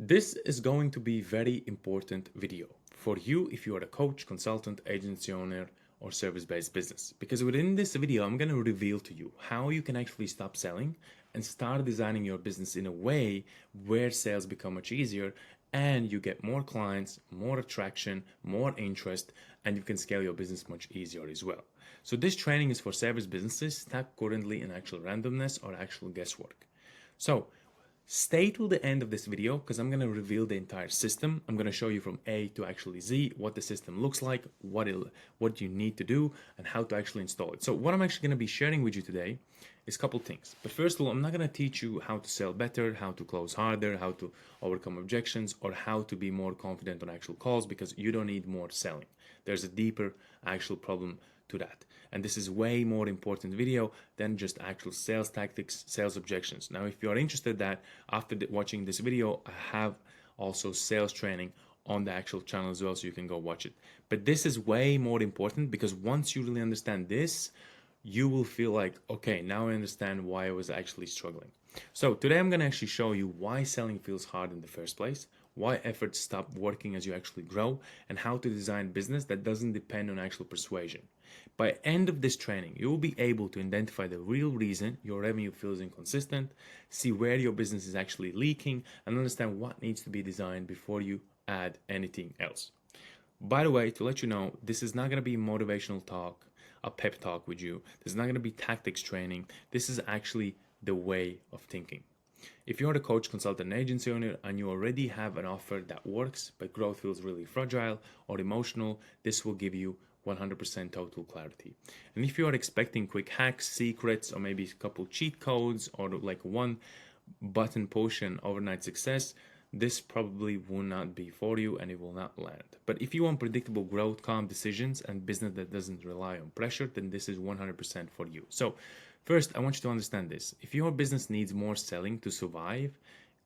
This is going to be very important video for you if you are a coach, consultant, agency owner, or service-based business. Because within this video, I'm going to reveal to you how you can actually stop selling and start designing your business in a way where sales become much easier and you get more clients, more attraction, more interest, and you can scale your business much easier as well. So this training is for service businesses stuck currently in actual randomness or actual guesswork. So stay till the end of this video because I'm going to reveal the entire system. I'm going to show you from A to actually Z what the system looks like, what you need to do, and how to actually install it. So what I'm actually going to be sharing with you today is a couple things. But first of all, I'm not going to teach you how to sell better, how to close harder, how to overcome objections, or how to be more confident on actual calls, because you don't need more selling. There's a deeper actual problem to that. And this is way more important video than just actual sales tactics, sales objections. Now, if you are interested that after watching this video, I have also sales training on the actual channel as well, so you can go watch it. But this is way more important because once you really understand this, you will feel like, okay, now I understand why I was actually struggling. So today I'm going to actually show you why selling feels hard in the first place, why efforts stop working as you actually grow, and how to design business that doesn't depend on actual persuasion. By end of this training, you will be able to identify the real reason your revenue feels inconsistent, see where your business is actually leaking, and understand what needs to be designed before you add anything else. By the way, to let you know, this is not going to be motivational talk, a pep talk with you. This is not going to be tactics training. This is actually the way of thinking. If you're a coach, consultant, agency owner, and you already have an offer that works, but growth feels really fragile or emotional, this will give you 100% total clarity. And if you are expecting quick hacks, secrets, or maybe a couple cheat codes, or like one button push and overnight success, this probably will not be for you and it will not land. But if you want predictable growth, calm decisions, and business that doesn't rely on pressure, then this is 100% for you. So first, I want you to understand this. If your business needs more selling to survive,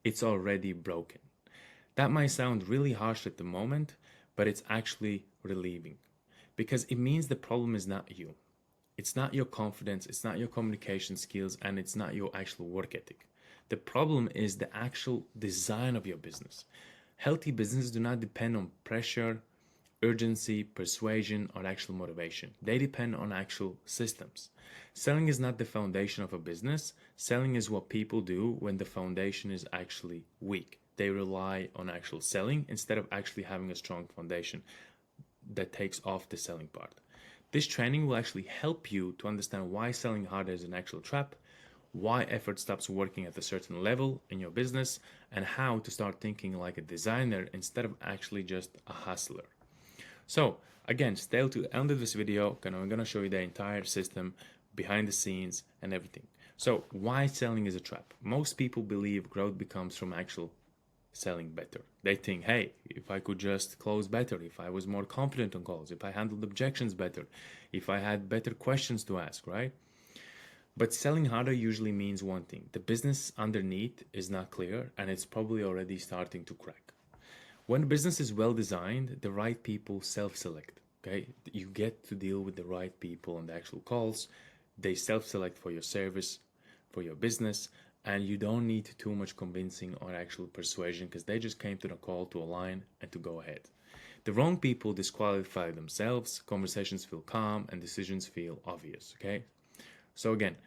it's already broken. That might sound really harsh at the moment, but it's actually relieving because it means the problem is not you. It's not your confidence, it's not your communication skills, and it's not your actual work ethic. The problem is the actual design of your business. Healthy businesses do not depend on pressure, urgency, persuasion, or actual motivation. They depend on actual systems. Selling is not the foundation of a business. Selling is what people do when the foundation is actually weak. They rely on actual selling instead of actually having a strong foundation that takes off the selling part. This training will actually help you to understand why selling harder is an actual trap, why effort stops working at a certain level in your business, and how to start thinking like a designer instead of actually just a hustler. So again, stay to the end of this video, and I'm gonna show you the entire system, behind the scenes and everything. So why selling is a trap? Most people believe growth becomes from actual selling better. They think, hey, if I could just close better, if I was more confident on calls, if I handled objections better, if I had better questions to ask, right? But selling harder usually means one thing: the business underneath is not clear and it's probably already starting to crack. When a business is well designed, the right people self-select. Okay, you get to deal with the right people on the actual calls. They self-select for your service, for your business, and you don't need too much convincing or actual persuasion because they just came to the call to align and to go ahead. The wrong people disqualify themselves, conversations feel calm, and decisions feel obvious. Okay, so again,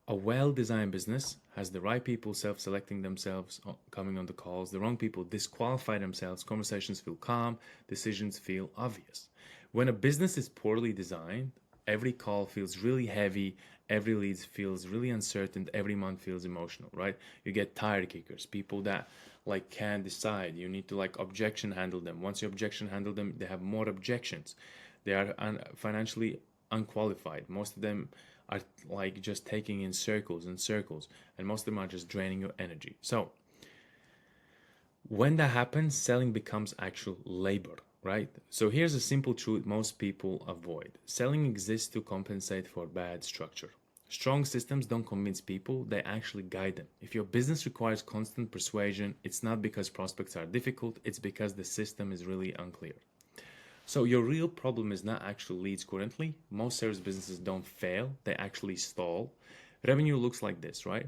a well-designed business has the right people self-selecting themselves, coming on the calls. The wrong people disqualify themselves. Conversations feel calm. Decisions feel obvious. When a business is poorly designed, every call feels really heavy. Every lead feels really uncertain. Every month feels emotional, right? You get tire kickers, people that like can't decide. You need to like objection handle them. Once you objection handle them, they have more objections. They are financially unqualified. Most of them are like just taking in circles and circles, and most of them are just draining your energy. So when that happens, selling becomes actual labor, right? So here's a simple truth most people avoid: selling exists to compensate for bad structure. Strong systems don't convince people, they actually guide them. If your business requires constant persuasion, it's not because prospects are difficult, it's because the system is really unclear. So your real problem is not actual leads currently. Most service businesses don't fail, they actually stall. Revenue looks like this, right?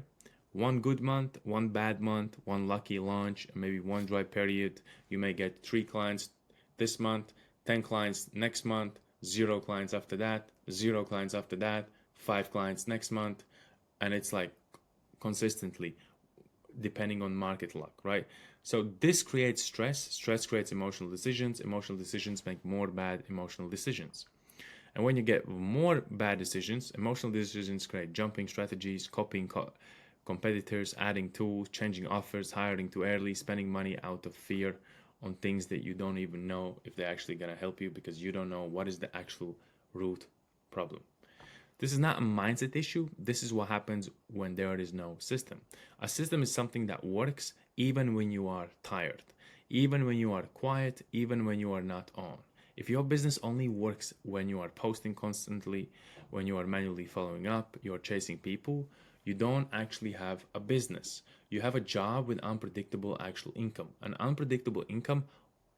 One good month, one bad month, one lucky launch, and maybe one dry period. You may get 3 clients this month, 10 clients next month, 0 clients after that, 0 clients after that, 5 clients next month. And it's like consistently depending on market luck, right? So this creates stress. Stress creates emotional decisions. Emotional decisions make more bad emotional decisions. And when you get more bad decisions, emotional decisions create jumping strategies, copying competitors, adding tools, changing offers, hiring too early, spending money out of fear on things that you don't even know if they're actually going to help you because you don't know what is the actual root problem. This is not a mindset issue. This is what happens when there is no system. A system is something that works even when you are tired, even when you are quiet, even when you are not on. If your business only works when you are posting constantly, when you are manually following up, you are chasing people, you don't actually have a business. You have a job with unpredictable actual income. An unpredictable income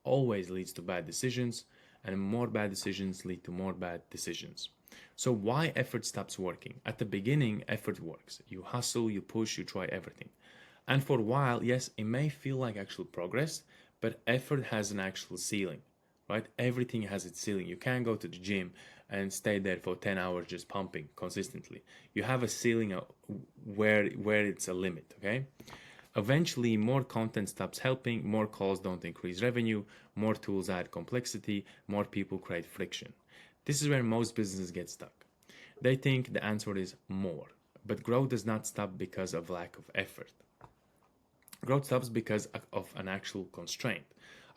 always leads to bad decisions, and more bad decisions lead to more bad decisions. So why effort stops working? At the beginning, effort works. You hustle, you push, you try everything. And for a while, yes, it may feel like actual progress, but effort has an actual ceiling, right? Everything has its ceiling. You can't go to the gym and stay there for 10 hours just pumping consistently. You have a ceiling where it's a limit, okay? Eventually, more content stops helping, more calls don't increase revenue, more tools add complexity, more people create friction. This is where most businesses get stuck. They think the answer is more, but growth does not stop because of lack of effort. Growth stops because of an actual constraint.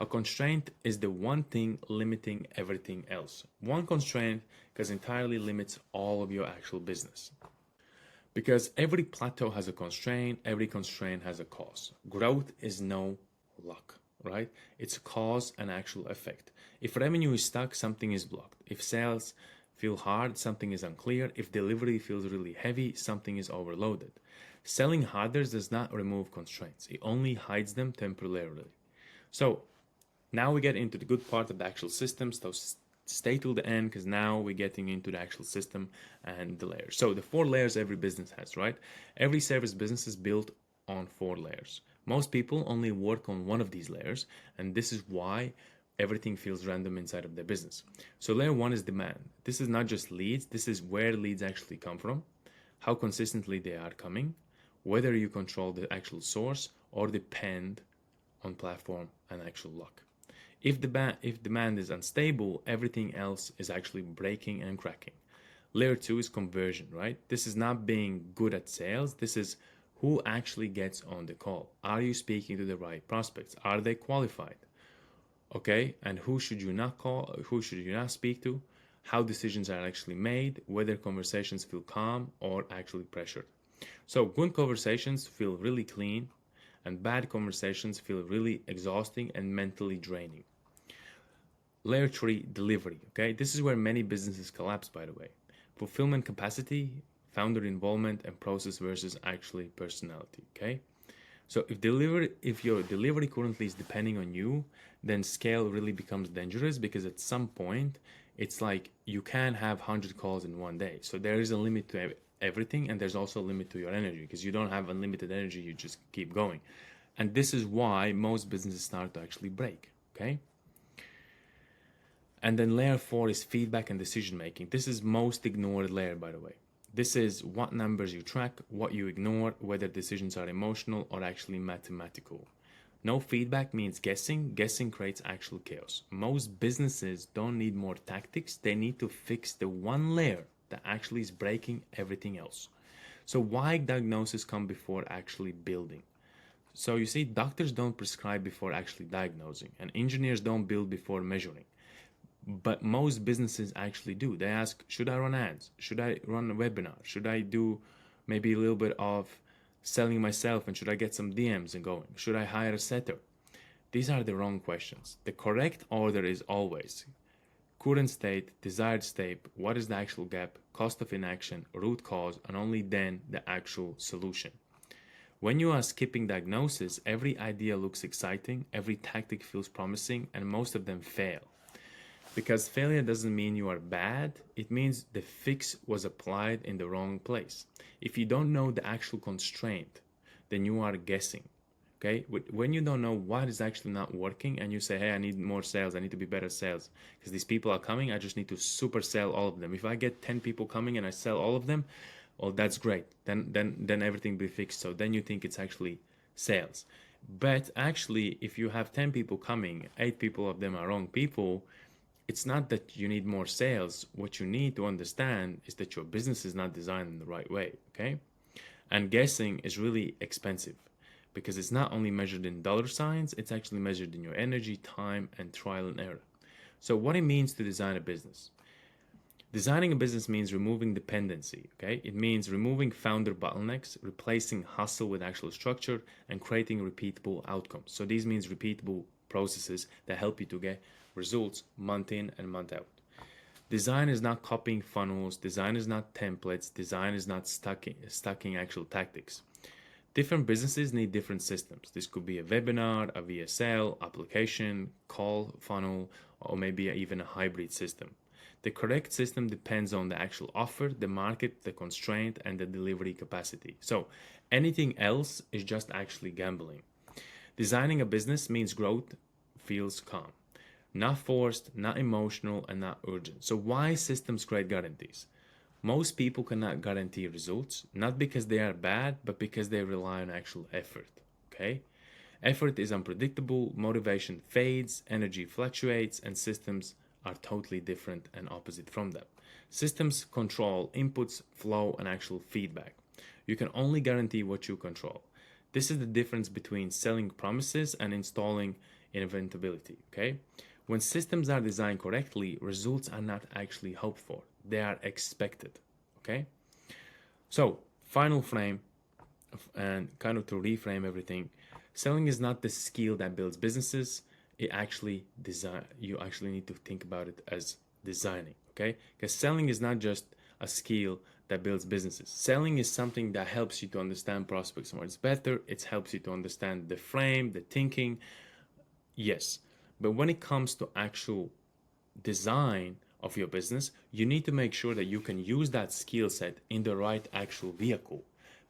A constraint is the one thing limiting everything else. One constraint because entirely limits all of your actual business. Because every plateau has a constraint, every constraint has a cause. Growth is no luck, right? It's a cause and actual effect. If revenue is stuck, something is blocked. If sales feel hard, something is unclear. If delivery feels really heavy, something is overloaded. Selling harder does not remove constraints, it only hides them temporarily. So now we get into the good part of the actual system. So stay till the end because now we're getting into the actual system and the layers. So the 4 layers every business has, right? Every service business is built on 4 layers. Most people only work on one of these layers, and this is why everything feels random inside of their business. So layer 1 is demand. This is not just leads, this is where leads actually come from, how consistently they are coming, whether you control the actual source or depend on platform and actual luck. If demand is unstable, everything else is actually breaking and cracking. Layer 2 is conversion, right? This is not being good at sales. This is who actually gets on the call. Are you speaking to the right prospects? Are they qualified? Okay, and who should you not call? Who should you not speak to? How decisions are actually made, whether conversations feel calm or actually pressured. So good conversations feel really clean, and bad conversations feel really exhausting and mentally draining. Layer 3, delivery. Okay, this is where many businesses collapse, by the way. Fulfillment capacity, founder involvement, and process versus actually personality. Okay, so if your delivery currently is depending on you, then scale really becomes dangerous because at some point it's like you can have 100 calls in one day. So there is a limit to everything, and there's also a limit to your energy because you don't have unlimited energy, you just keep going. And this is why most businesses start to actually break. Okay. And then layer 4 is feedback and decision making. This is most ignored layer, by the way. This is what numbers you track, what you ignore, whether decisions are emotional or actually mathematical. No feedback means guessing. Guessing creates actual chaos. Most businesses don't need more tactics. They need to fix the one layer that actually is breaking everything else. So why diagnosis come before actually building? So you see, doctors don't prescribe before actually diagnosing, and engineers don't build before measuring. But most businesses actually do. They ask, should I run ads? Should I run a webinar? Should I do maybe a little bit of selling myself, and should I get some DMs and going? Should I hire a setter? These are the wrong questions. The correct order is always current state, desired state, what is the actual gap, cost of inaction, root cause, and only then the actual solution. When you are skipping diagnosis, every idea looks exciting, every tactic feels promising, and most of them fail. Because failure doesn't mean you are bad, it means the fix was applied in the wrong place. If you don't know the actual constraint then you are guessing. Okay, when you don't know what is actually not working and you say, hey, I need more sales, I need to be better sales because these people are coming, I just need to super sell all of them. If I get 10 people coming and I sell all of them, well, that's great, then everything will be fixed. So then you think it's actually sales. But actually, if you have 10 people coming, 8 people of them are wrong people, it's not that you need more sales. What you need to understand is that your business is not designed in the right way. Okay, and guessing is really expensive because it's not only measured in dollar signs, it's actually measured in your energy, time, and trial and error. So what it means to design a business. Designing a business means removing dependency, okay? It means removing founder bottlenecks, replacing hustle with actual structure, and creating repeatable outcomes. So these means repeatable processes that help you to get results month in and month out. Design is not copying funnels, design is not templates, design is not stacking actual tactics. Different businesses need different systems. This could be a webinar, a VSL, application, call funnel, or maybe even a hybrid system. The correct system depends on the actual offer, the market, the constraint, and the delivery capacity. So anything else is just actually gambling. Designing a business means growth feels calm, not forced, not emotional, and not urgent. So why systems create guarantees? Most people cannot guarantee results, not because they are bad, but because they rely on actual effort. Okay? Effort is unpredictable, motivation fades, energy fluctuates, and systems are totally different and opposite from them. Systems control inputs, flow, and actual feedback. You can only guarantee what you control. This is the difference between selling promises and installing inventability. Okay? When systems are designed correctly, results are not actually hoped for, they are expected. Okay? So, final frame, and kind of to reframe everything, selling is not the skill that builds businesses. It actually you actually need to think about it as designing. Okay? Because selling is not just a skill that builds businesses. Selling is something that helps you to understand prospects more. It's better. It helps you to understand the frame, the thinking. Yes. But when it comes to actual design of your business, you need to make sure that you can use that skill set in the right actual vehicle.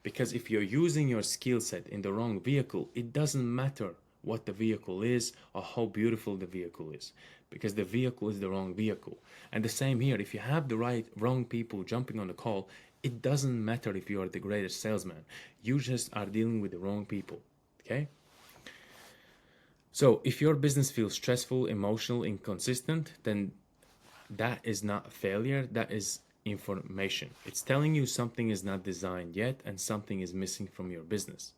Because if you're using your skill set in the wrong vehicle, it doesn't matter what the vehicle is or how beautiful the vehicle is, because the vehicle is the wrong vehicle. And the same here, if you have the wrong people jumping on the call, it doesn't matter if you are the greatest salesman. You just are dealing with the wrong people. Okay? So if your business feels stressful, emotional, inconsistent, then that is not failure, that is information. It's telling you something is not designed yet and something is missing from your business.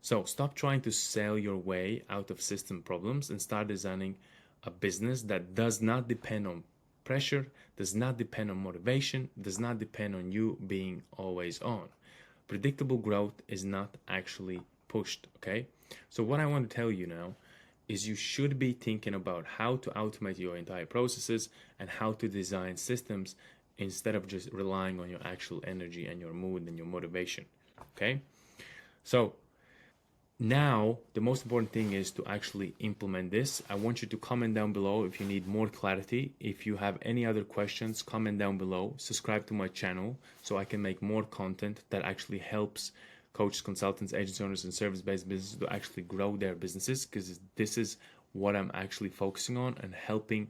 So stop trying to sell your way out of system problems and start designing a business that does not depend on pressure, does not depend on motivation, does not depend on you being always on. Predictable growth is not actually pushed, okay? So what I want to tell you now is you should be thinking about how to automate your entire processes and how to design systems instead of just relying on your actual energy and your mood and your motivation. Okay? So now the most important thing is to actually implement this. I want you to comment down below if you need more clarity. If you have any other questions, comment down below. Subscribe to my channel so I can make more content that actually helps coaches, consultants, agency owners, and service-based businesses to actually grow their businesses, because this is what I'm actually focusing on, and helping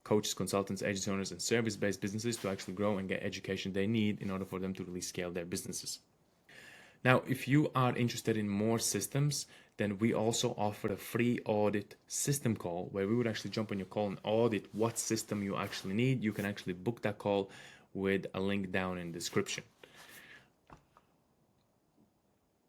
coaches, consultants, agency owners, and service-based businesses to actually grow and get education they need in order for them to really scale their businesses. Now, if you are interested in more systems, then we also offer a free audit system call where we would actually jump on your call and audit what system you actually need. You can actually book that call with a link down in the description.